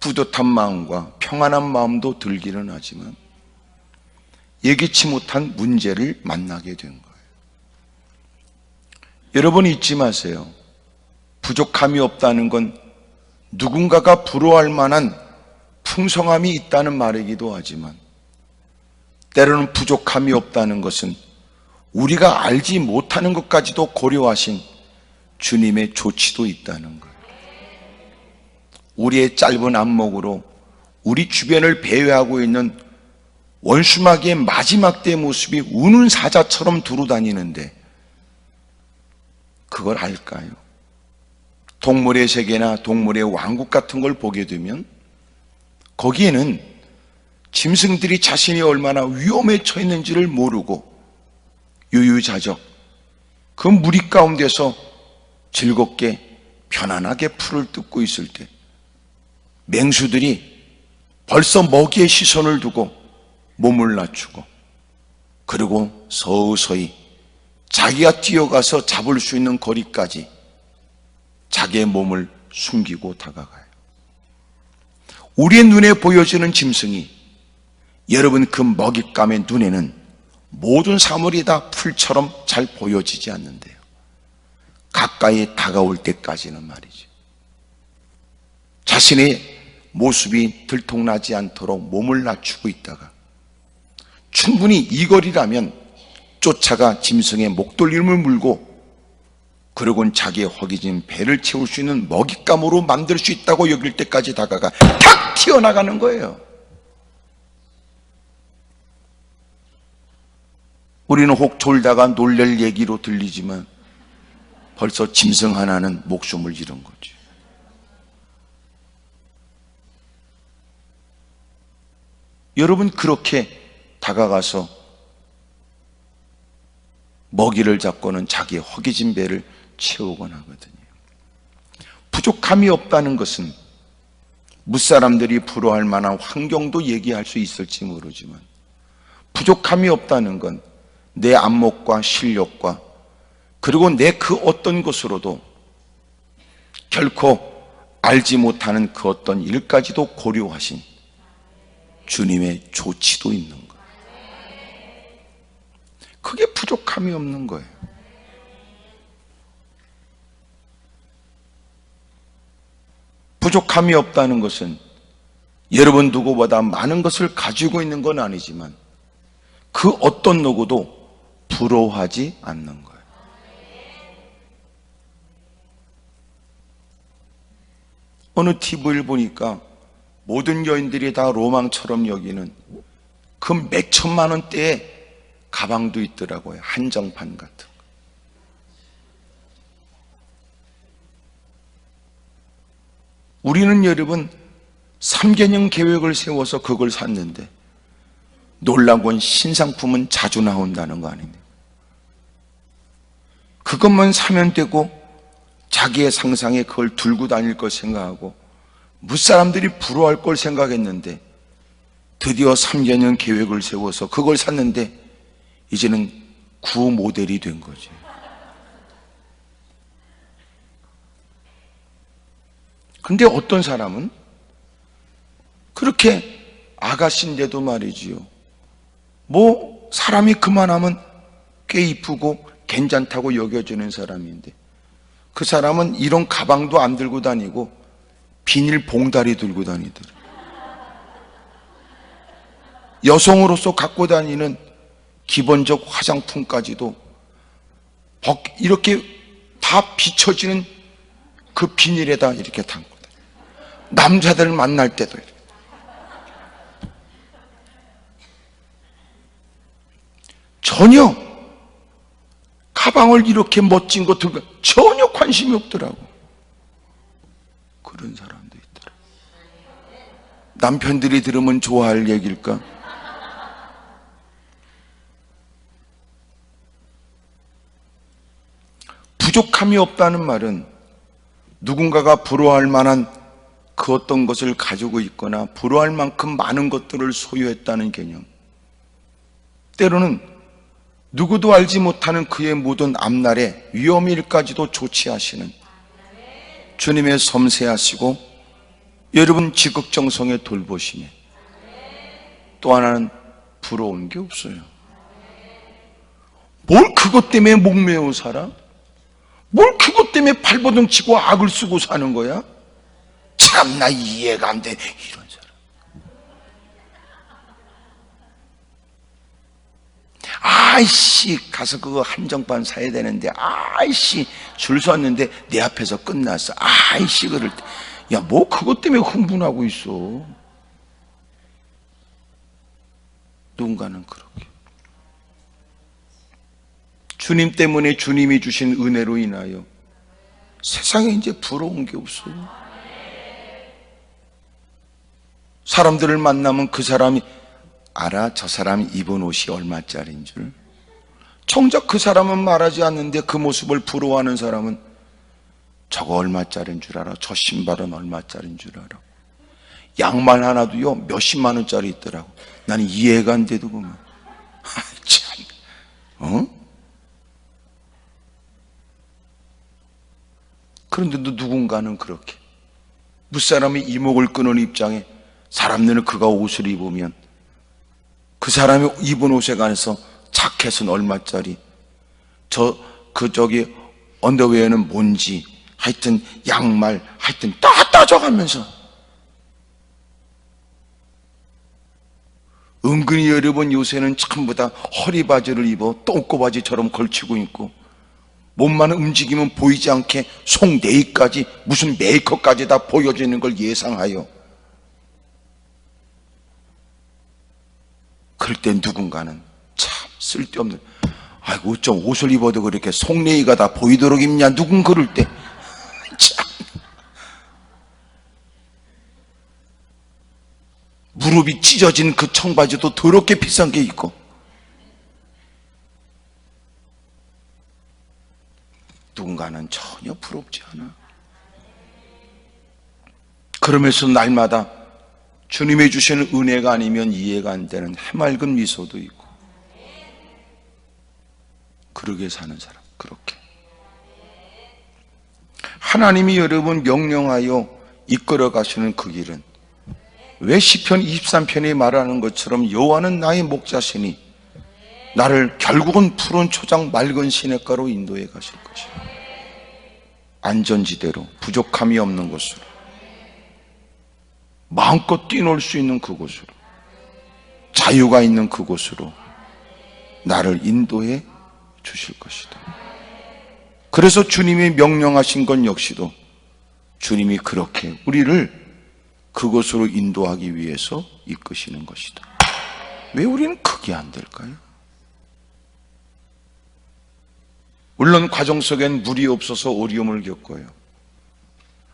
뿌듯한 마음과 평안한 마음도 들기는 하지만 예기치 못한 문제를 만나게 된 거예요. 여러분 잊지 마세요. 부족함이 없다는 건 누군가가 부러워할 만한 풍성함이 있다는 말이기도 하지만 때로는 부족함이 없다는 것은 우리가 알지 못하는 것까지도 고려하신 주님의 조치도 있다는 것. 우리의 짧은 안목으로 우리 주변을 배회하고 있는 원수마귀의 마지막 때의 모습이 우는 사자처럼 두루 다니는데 그걸 알까요? 동물의 세계나 동물의 왕국 같은 걸 보게 되면 거기에는 짐승들이 자신이 얼마나 위험에 처했는지를 모르고 유유자적 그 무리 가운데서 즐겁게 편안하게 풀을 뜯고 있을 때 맹수들이 벌써 먹이의 시선을 두고 몸을 낮추고 그리고 서서히 자기가 뛰어가서 잡을 수 있는 거리까지 자기의 몸을 숨기고 다가가요. 우리의 눈에 보여지는 짐승이 여러분 그 먹잇감의 눈에는 모든 사물이 다 풀처럼 잘 보여지지 않는데요. 가까이 다가올 때까지는 말이죠. 자신의 모습이 들통나지 않도록 몸을 낮추고 있다가 충분히 이 거리라면 쫓아가 짐승의 목돌림을 물고 그러고는 자기의 허기진 배를 채울 수 있는 먹잇감으로 만들 수 있다고 여길 때까지 다가가 탁 튀어나가는 거예요. 우리는 혹 졸다가 놀랄 얘기로 들리지만 벌써 짐승 하나는 목숨을 잃은 거지. 여러분, 그렇게 다가가서 먹이를 잡고는 자기의 허기진 배를 채우곤 하거든요. 부족함이 없다는 것은 무사람들이 부러워할 만한 환경도 얘기할 수 있을지 모르지만 부족함이 없다는 건 내 안목과 실력과 그리고 내 그 어떤 것으로도 결코 알지 못하는 그 어떤 일까지도 고려하신 주님의 조치도 있는 거예요. 그게 부족함이 없는 거예요. 부족함이 없다는 것은 여러분 누구보다 많은 것을 가지고 있는 건 아니지만 그 어떤 누구도 부러워하지 않는 거예요. 어느 TV를 보니까 모든 여인들이 다 로망처럼 여기는 그 몇천만 원대의 가방도 있더라고요. 한정판 같은 거. 우리는 여러분 3개년 계획을 세워서 그걸 샀는데 놀라운 건 신상품은 자주 나온다는 거 아닙니까? 그것만 사면 되고 자기의 상상에 그걸 들고 다닐 걸 생각하고 무사람들이 부러워할 걸 생각했는데 드디어 3개년 계획을 세워서 그걸 샀는데 이제는 구 모델이 된 거지. 근데 어떤 사람은 그렇게 아가씨인데도 말이지요, 뭐 사람이 그만하면 꽤 이쁘고 괜찮다고 여겨지는 사람인데 그 사람은 이런 가방도 안 들고 다니고 비닐 봉다리 들고 다니더라. 여성으로서 갖고 다니는 기본적 화장품까지도 이렇게 다 비춰지는 그 비닐에다 이렇게 담고 다녀. 남자들 만날 때도 이렇게. 전혀 가방을 이렇게 멋진 거 들고 전혀 관심이 없더라고. 그런 사람도 있더라. 남편들이 들으면 좋아할 얘기일까? 부족함이 없다는 말은 누군가가 부러워할 만한 그 어떤 것을 가지고 있거나 부러워할 만큼 많은 것들을 소유했다는 개념. 때로는 누구도 알지 못하는 그의 모든 앞날의 위험일까지도 조치하시는 주님의 섬세하시고 여러분 지극정성의 돌보심에 또 하나는 부러운 게 없어요. 뭘 그것 때문에 목매어 살아? 뭘 그것 때문에 발버둥 치고 악을 쓰고 사는 거야? 참나 이해가 안 돼. 이런 사람. 아이씨 가서 그거 한정판 사야 되는데 아이씨 줄 섰는데 내 앞에서 끝났어. 아이씨 그럴 때 야 뭐 그것 때문에 흥분하고 있어. 누군가는 그렇게 주님 때문에 주님이 주신 은혜로 인하여 세상에 이제 부러운 게 없어요. 사람들을 만나면 그 사람이 알아? 저 사람이 입은 옷이 얼마짜리인 줄? 정작 그 사람은 말하지 않는데 그 모습을 부러워하는 사람은 저거 얼마짜리인 줄 알아? 저 신발은 얼마짜리인 줄 알아? 양말 하나도요 몇십만 원짜리 있더라고. 나는 이해가 안 돼도 보면 참, 그런데도 누군가는 그렇게 무사람이 이목을 끄는 입장에 사람들은 그가 옷을 입으면 그 사람이 입은 옷에 관해서 자켓은 얼마짜리, 저기 언더웨어는 뭔지, 하여튼 양말, 하여튼 다 따져가면서 은근히 여러분 요새는 전부 다 허리바지를 입어 똥꼬바지처럼 걸치고 있고 몸만 움직이면 보이지 않게 속내까지 무슨 메이크업까지 다 보여지는 걸 예상하여 그럴 때 누군가는 참 쓸데없는 아이고 어쩜 옷을 입어도 그렇게 속내가 다 보이도록 입냐 누군 그럴 때 참 무릎이 찢어진 그 청바지도 더럽게 비싼 게 있고 누군가는 전혀 부럽지 않아. 그러면서 날마다 주님이 주시는 은혜가 아니면 이해가 안 되는 해맑은 미소도 있고 그러게 사는 사람 그렇게 하나님이 여러분 명령하여 이끌어 가시는 그 길은 왜 시편 23편이 말하는 것처럼 여호와는 나의 목자시니 나를 결국은 푸른 초장 맑은 시냇가로 인도해 가실 것이다. 안전지대로 부족함이 없는 곳으로 마음껏 뛰놀 수 있는 그곳으로 자유가 있는 그곳으로 나를 인도해 주실 것이다. 그래서 주님이 명령하신 건 역시도 주님이 그렇게 우리를 그곳으로 인도하기 위해서 이끄시는 것이다. 왜 우리는 그게 안 될까요? 물론 과정 속엔 물이 없어서 어려움을 겪어요.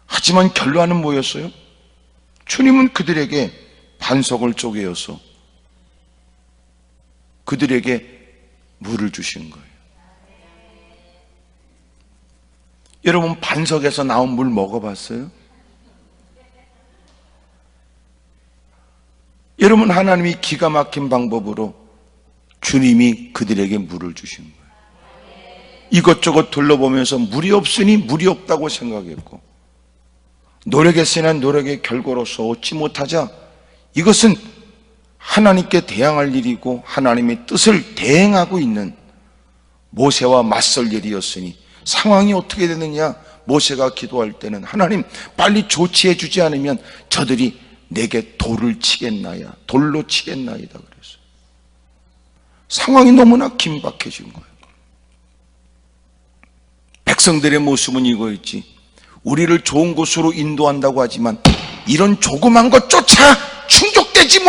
하지만 결론은 뭐였어요? 주님은 그들에게 반석을 쪼개어서 그들에게 물을 주신 거예요. 여러분 반석에서 나온 물 먹어봤어요? 여러분 하나님이 기가 막힌 방법으로 주님이 그들에게 물을 주신 거예요. 이것저것 둘러보면서 물이 없으니 물이 없다고 생각했고 노력했으나 노력의 결과로서 얻지 못하자 이것은 하나님께 대항할 일이고 하나님의 뜻을 대행하고 있는 모세와 맞설 일이었으니 상황이 어떻게 되느냐 모세가 기도할 때는 하나님 빨리 조치해 주지 않으면 저들이 내게 돌을 치겠나야 돌로 치겠나이다 그랬어요. 상황이 너무나 긴박해진 거예요. 백성들의 모습은 이거였지. 우리를 좋은 곳으로 인도한다고 하지만 이런 조그만 것조차 충족되지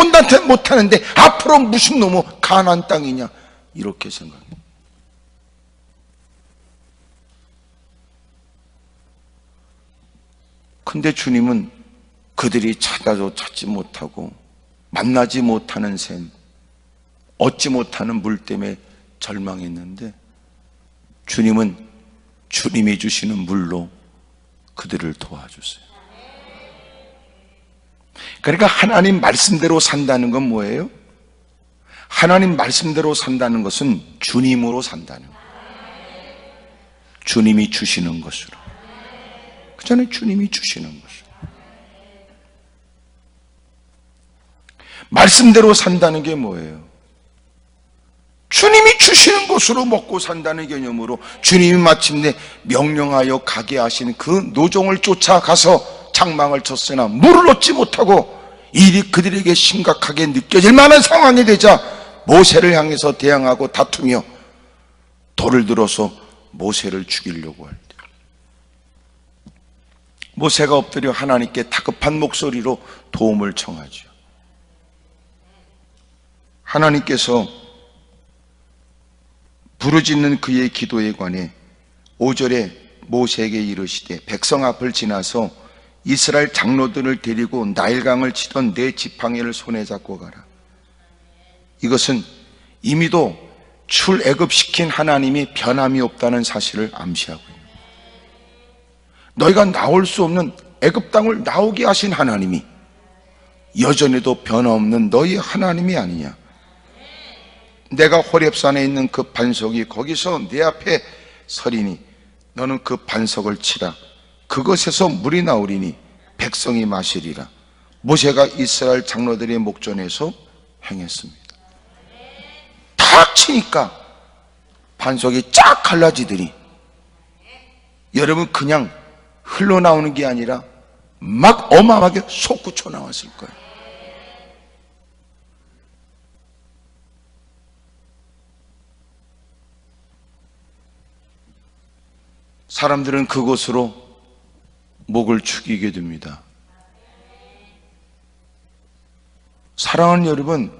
못하는데 앞으로 무슨 놈의 가나안 땅이냐 이렇게 생각해요. 근데 주님은 그들이 찾아도 찾지 못하고 만나지 못하는 샘, 얻지 못하는 물 때문에 절망했는데 주님은 주님이 주시는 물로 그들을 도와주세요. 그러니까 하나님 말씀대로 산다는 건 뭐예요? 하나님 말씀대로 산다는 것은 주님으로 산다는 거예요. 주님이 주시는 것으로. 그 전에 주님이 주시는 것으로. 말씀대로 산다는 게 뭐예요? 주님이 주시는 것으로 먹고 산다는 개념으로 주님이 마침내 명령하여 가게 하신 그 노종을 쫓아가서 장망을 쳤으나 물을 얻지 못하고 일이 그들에게 심각하게 느껴질 만한 상황이 되자 모세를 향해서 대항하고 다투며 돌을 들어서 모세를 죽이려고 할 때 모세가 엎드려 하나님께 다급한 목소리로 도움을 청하죠. 하나님께서 부르짖는 그의 기도에 관해 5절에 모세에게 이르시되 백성 앞을 지나서 이스라엘 장로들을 데리고 나일강을 치던 내 지팡이를 손에 잡고 가라. 이것은 이미도 출애굽시킨 하나님이 변함이 없다는 사실을 암시하고 있는 거예요. 너희가 나올 수 없는 애굽 땅을 나오게 하신 하나님이 여전히도 변함없는 너희 하나님이 아니냐. 내가 호렙산에 있는 그 반석이 거기서 내 앞에 서리니 너는 그 반석을 치라. 그것에서 물이 나오리니 백성이 마시리라. 모세가 이스라엘 장로들의 목전에서 행했습니다. 탁 치니까 반석이 쫙 갈라지더니 여러분 그냥 흘러나오는 게 아니라 막 어마어마하게 솟구쳐 나왔을 거예요. 사람들은 그것으로 목을 축이게 됩니다. 사랑하는 여러분,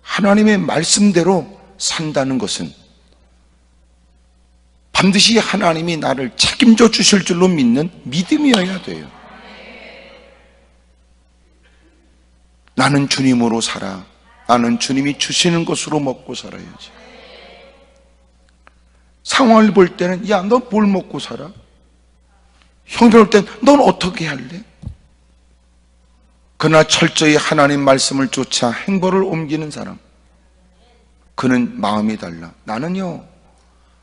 하나님의 말씀대로 산다는 것은 반드시 하나님이 나를 책임져 주실 줄로 믿는 믿음이어야 돼요. 나는 주님으로 살아. 나는 주님이 주시는 것으로 먹고 살아야지. 상황을 볼 때는 야, 너 뭘 먹고 살아? 형편을 볼 때는 넌 어떻게 할래? 그러나 철저히 하나님 말씀을 쫓아 행보를 옮기는 사람, 그는 마음이 달라. 나는요,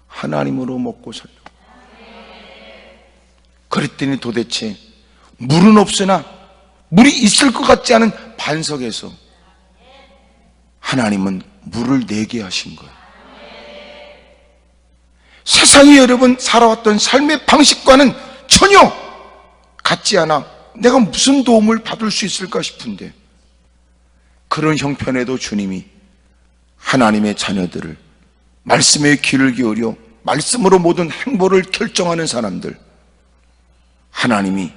하나님으로 먹고 살려고. 그랬더니 도대체 물은 없으나 물이 있을 것 같지 않은 반석에서 하나님은 물을 내게 하신 거예요. 세상이 여러분 살아왔던 삶의 방식과는 전혀 같지 않아 내가 무슨 도움을 받을 수 있을까 싶은데, 그런 형편에도 주님이 하나님의 자녀들을 말씀에 귀를 기울여 말씀으로 모든 행보를 결정하는 사람들, 하나님이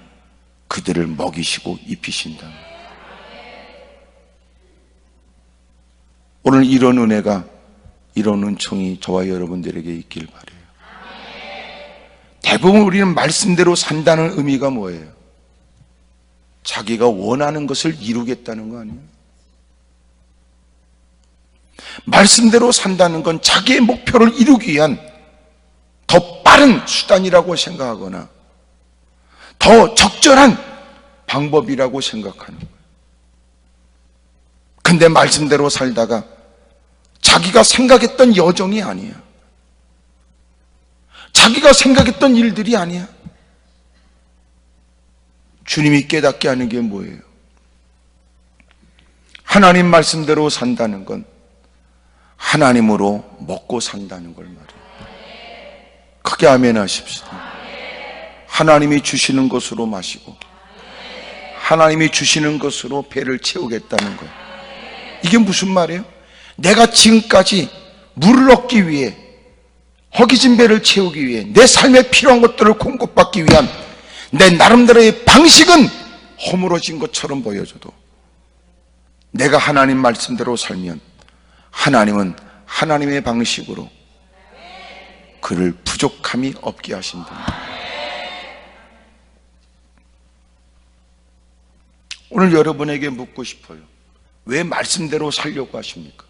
그들을 먹이시고 입히신다. 오늘 이런 은혜가, 이런 은총이 저와 여러분들에게 있길 바라요. 대부분 우리는 말씀대로 산다는 의미가 뭐예요? 자기가 원하는 것을 이루겠다는 거 아니에요? 말씀대로 산다는 건 자기의 목표를 이루기 위한 더 빠른 수단이라고 생각하거나 더 적절한 방법이라고 생각하는 거예요. 근데 말씀대로 살다가 자기가 생각했던 여정이 아니야. 자기가 생각했던 일들이 아니야. 주님이 깨닫게 하는 게 뭐예요? 하나님 말씀대로 산다는 건 하나님으로 먹고 산다는 걸 말해요. 크게 아멘 하십시오. 하나님이 주시는 것으로 마시고 하나님이 주시는 것으로 배를 채우겠다는 것. 이게 무슨 말이에요? 내가 지금까지 물을 얻기 위해, 허기진 배를 채우기 위해, 내 삶에 필요한 것들을 공급받기 위한 내 나름대로의 방식은 허물어진 것처럼 보여져도 내가 하나님 말씀대로 살면 하나님은 하나님의 방식으로 그를 부족함이 없게 하신다. 오늘 여러분에게 묻고 싶어요. 왜 말씀대로 살려고 하십니까?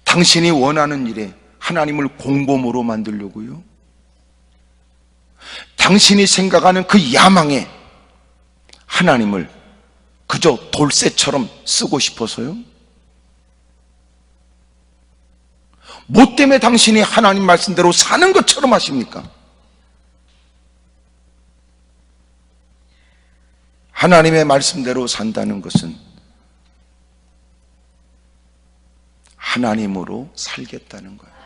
당신이 원하는 일에 하나님을 공범으로 만들려고요? 당신이 생각하는 그 야망에 하나님을 그저 돌쇠처럼 쓰고 싶어서요? 뭐 때문에 당신이 하나님 말씀대로 사는 것처럼 하십니까? 하나님의 말씀대로 산다는 것은 하나님으로 살겠다는 거예요.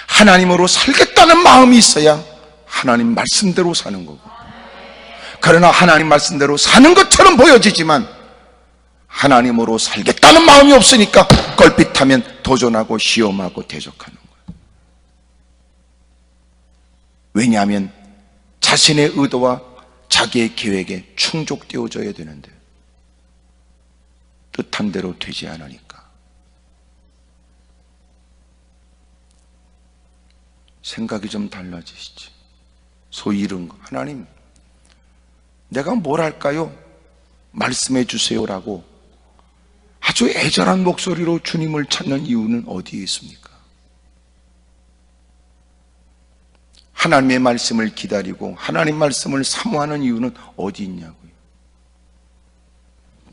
하나님으로 살겠다는 마음이 있어야 하나님 말씀대로 사는 거고, 그러나 하나님 말씀대로 사는 것처럼 보여지지만 하나님으로 살겠다는 마음이 없으니까 껄핏하면 도전하고 시험하고 대적하는 거예요. 왜냐하면 자신의 의도와 자기의 계획에 충족되어져야 되는데 뜻한 대로 되지 않으니까. 생각이 좀 달라지시지. 소위 이런 거, 하나님 내가 뭘 할까요? 말씀해 주세요라고 아주 애절한 목소리로 주님을 찾는 이유는 어디에 있습니까? 하나님의 말씀을 기다리고 하나님 말씀을 사모하는 이유는 어디 있냐고요?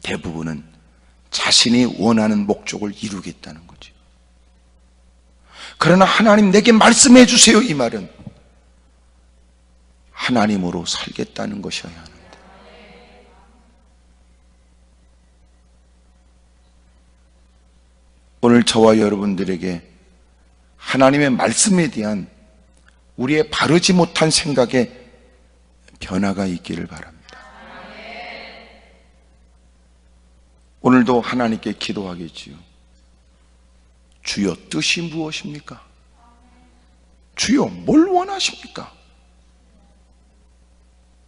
대부분은 자신이 원하는 목적을 이루겠다는 거죠. 그러나 하나님 내게 말씀해 주세요, 이 말은 하나님으로 살겠다는 것이어야 하는데, 오늘 저와 여러분들에게 하나님의 말씀에 대한 우리의 바르지 못한 생각에 변화가 있기를 바랍니다. 오늘도 하나님께 기도하겠지요. 주여 뜻이 무엇입니까? 주여 뭘 원하십니까?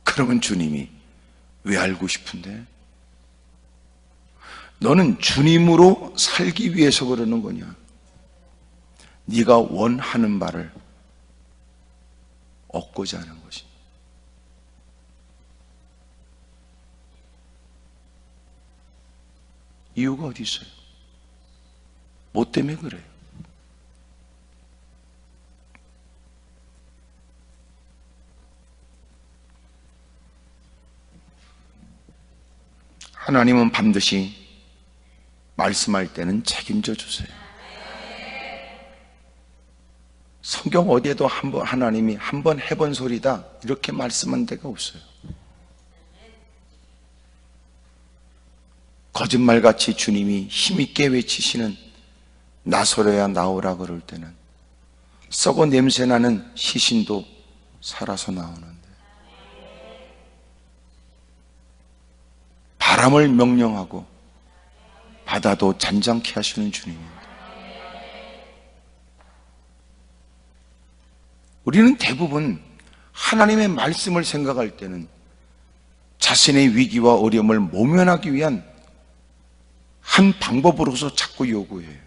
그러면 주님이 왜 알고 싶은데? 너는 주님으로 살기 위해서 그러는 거냐? 네가 원하는 바를 얻고자 하는 것이. 이유가 어디 있어요? 뭐 때문에 그래요? 하나님은 반드시 말씀할 때는 책임져 주세요. 성경 어디에도 하나님이 한번 해본 소리다 이렇게 말씀한 데가 없어요. 거짓말같이 주님이 힘있게 외치시는 나서려야 나오라 그럴 때는 썩어 냄새나는 시신도 살아서 나오는데, 바람을 명령하고 바다도 잔잔케 하시는 주님입니다. 우리는 대부분 하나님의 말씀을 생각할 때는 자신의 위기와 어려움을 모면하기 위한 한 방법으로서 자꾸 요구해요.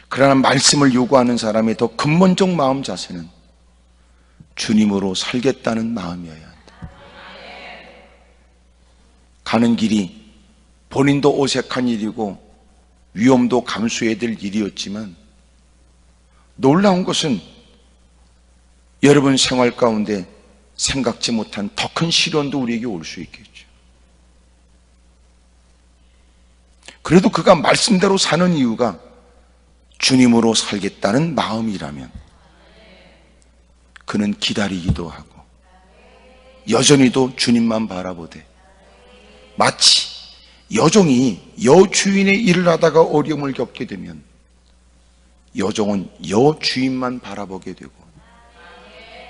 그러나 말씀을 요구하는 사람의 더 근본적 마음 자세는 주님으로 살겠다는 마음이어야 한다. 가는 길이 본인도 어색한 일이고 위험도 감수해야 될 일이었지만, 놀라운 것은 여러분 생활 가운데 생각지 못한 더 큰 시련도 우리에게 올 수 있겠죠. 그래도 그가 말씀대로 사는 이유가 주님으로 살겠다는 마음이라면 그는 기다리기도 하고 여전히도 주님만 바라보되, 마치 여종이 여주인의 일을 하다가 어려움을 겪게 되면 여종은 여주인만 바라보게 되고,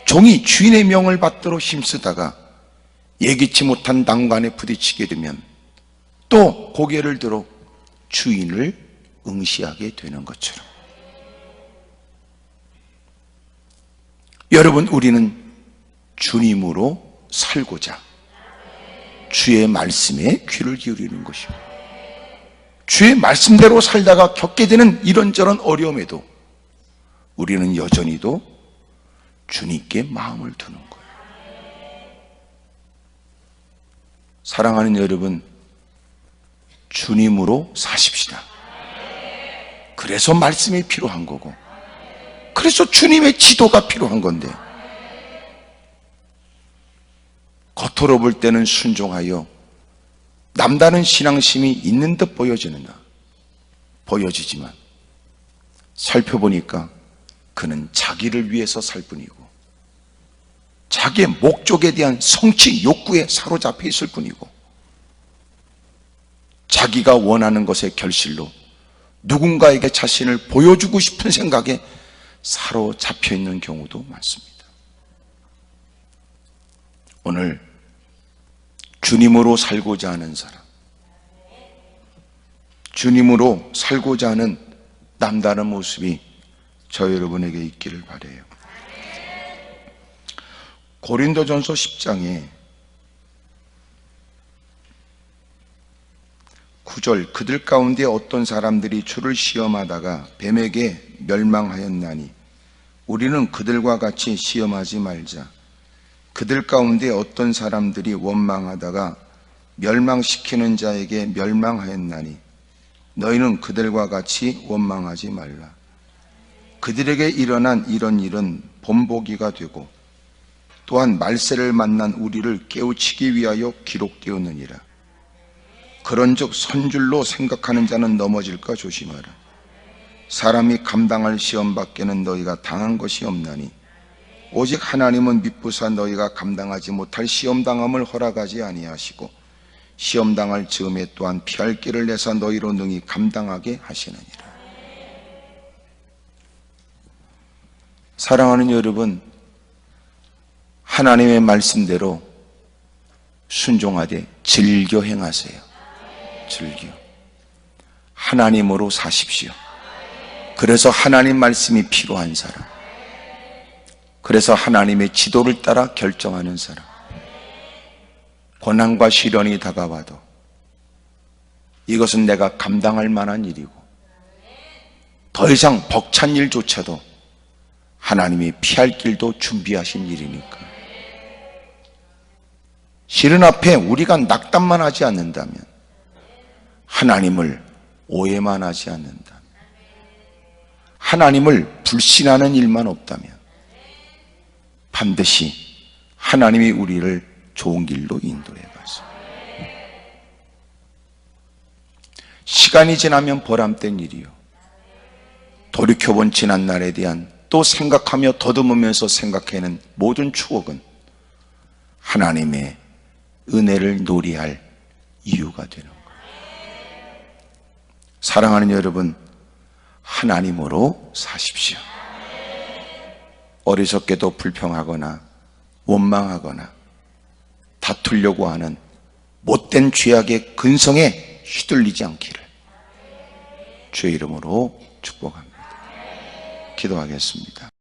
종이 주인의 명을 받들어 힘쓰다가 예기치 못한 난관에 부딪히게 되면 또 고개를 들어 주인을 응시하게 되는 것처럼, 여러분, 우리는 주님으로 살고자 주의 말씀에 귀를 기울이는 것입니다. 주의 말씀대로 살다가 겪게 되는 이런저런 어려움에도 우리는 여전히도 주님께 마음을 두는 거예요. 사랑하는 여러분, 주님으로 사십시다. 그래서 말씀이 필요한 거고, 그래서 주님의 지도가 필요한 건데, 겉으로 볼 때는 순종하여 남다른 신앙심이 있는 듯 보여지지만 살펴보니까 그는 자기를 위해서 살 뿐이고 자기의 목적에 대한 성취 욕구에 사로잡혀 있을 뿐이고, 자기가 원하는 것의 결실로 누군가에게 자신을 보여주고 싶은 생각에 사로잡혀 있는 경우도 많습니다. 오늘 주님으로 살고자 하는 사람, 주님으로 살고자 하는 남다른 모습이 저 여러분에게 있기를 바라요. 고린도전서 10장에 9절, 그들 가운데 어떤 사람들이 주를 시험하다가 뱀에게 멸망하였나니 우리는 그들과 같이 시험하지 말자. 그들 가운데 어떤 사람들이 원망하다가 멸망시키는 자에게 멸망하였나니 너희는 그들과 같이 원망하지 말라. 그들에게 일어난 이런 일은 본보기가 되고 또한 말세를 만난 우리를 깨우치기 위하여 기록되었느니라. 그런즉 선줄로 생각하는 자는 넘어질까 조심하라. 사람이 감당할 시험 밖에는 너희가 당한 것이 없나니 오직 하나님은 미쁘사 너희가 감당하지 못할 시험당함을 허락하지 아니하시고 시험당할 즈음에 또한 피할 길을 내사 너희로 능히 감당하게 하시느니라. 사랑하는 여러분, 하나님의 말씀대로 순종하되 즐겨 행하세요. 즐겨. 하나님으로 사십시오. 그래서 하나님 말씀이 필요한 사람, 그래서 하나님의 지도를 따라 결정하는 사람. 고난과 시련이 다가와도 이것은 내가 감당할 만한 일이고 더 이상 벅찬 일조차도 하나님이 피할 길도 준비하신 일이니까. 시련 앞에 우리가 낙담만 하지 않는다면, 하나님을 오해만 하지 않는다면, 하나님을 불신하는 일만 없다면 반드시 하나님이 우리를 좋은 길로 인도해 가서 시간이 지나면 보람된 일이요, 돌이켜본 지난날에 대한 또 생각하며 더듬으면서 생각하는 모든 추억은 하나님의 은혜를 노래할 이유가 되는 거예요. 사랑하는 여러분, 하나님으로 사십시오. 어리석게도 불평하거나 원망하거나 다투려고 하는 못된 죄악의 근성에 휘둘리지 않기를 주의 이름으로 축복합니다. 기도하겠습니다.